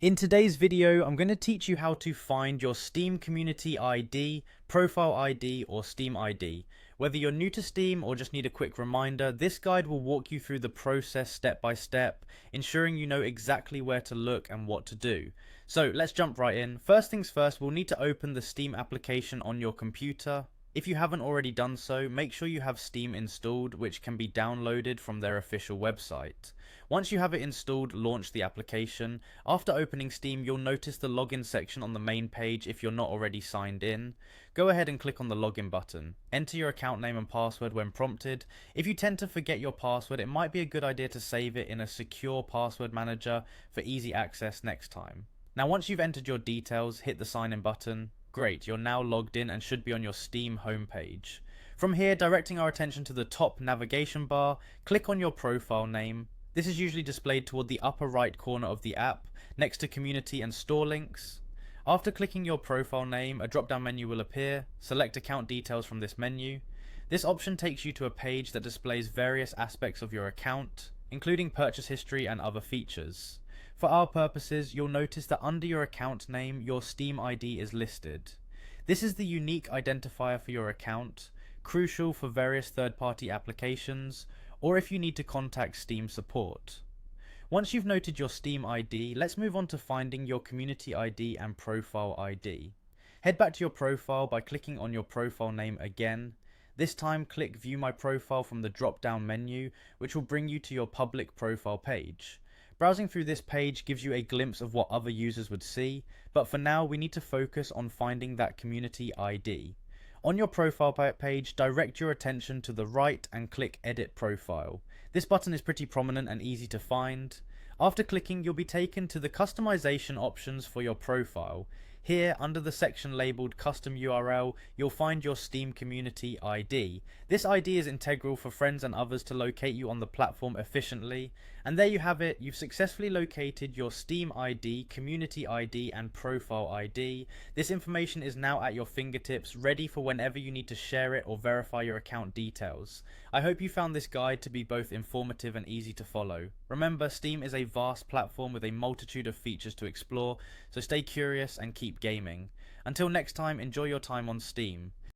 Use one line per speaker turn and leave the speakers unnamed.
In today's video, I'm going to teach you how to find your Steam Community ID, Profile ID, or Steam ID. Whether you're new to Steam or just need a quick reminder, this guide will walk you through the process step by step, ensuring you know exactly where to look and what to do. So let's jump right in. First things first, we'll need to open the Steam application on your computer. If you haven't already done so, make sure you have Steam installed, which can be downloaded from their official website. Once you have it installed, launch the application. After opening Steam, you'll notice the login section on the main page if you're not already signed in. Go ahead and click on the login button. Enter your account name and password when prompted. If you tend to forget your password, it might be a good idea to save it in a secure password manager for easy access next time. Now once you've entered your details, hit the sign in button. Great, you're now logged in and should be on your Steam homepage. From here, directing our attention to the top navigation bar, click on your profile name. This is usually displayed toward the upper right corner of the app, next to community and store links. After clicking your profile name, a drop down menu will appear. Select account details from this menu. This option takes you to a page that displays various aspects of your account, including purchase history and other features. For our purposes, you'll notice that under your account name, your Steam ID is listed. This is the unique identifier for your account, crucial for various third-party applications, or if you need to contact Steam support. Once you've noted your Steam ID, let's move on to finding your Community ID and Profile ID. Head back to your profile by clicking on your profile name again. This time click View My Profile from the drop-down menu, which will bring you to your public profile page. Browsing through this page gives you a glimpse of what other users would see, but for now we need to focus on finding that Community ID. On your profile page, direct your attention to the right and click Edit Profile. This button is pretty prominent and easy to find. After clicking, you'll be taken to the customization options for your profile. Here, under the section labelled Custom URL, you'll find your Steam Community ID. This ID is integral for friends and others to locate you on the platform efficiently. And there you have it, you've successfully located your Steam ID, Community ID, and Profile ID. This information is now at your fingertips, ready for whenever you need to share it or verify your account details. I hope you found this guide to be both informative and easy to follow. Remember, Steam is a vast platform with a multitude of features to explore, so stay curious and keep gaming. Until next time, enjoy your time on Steam.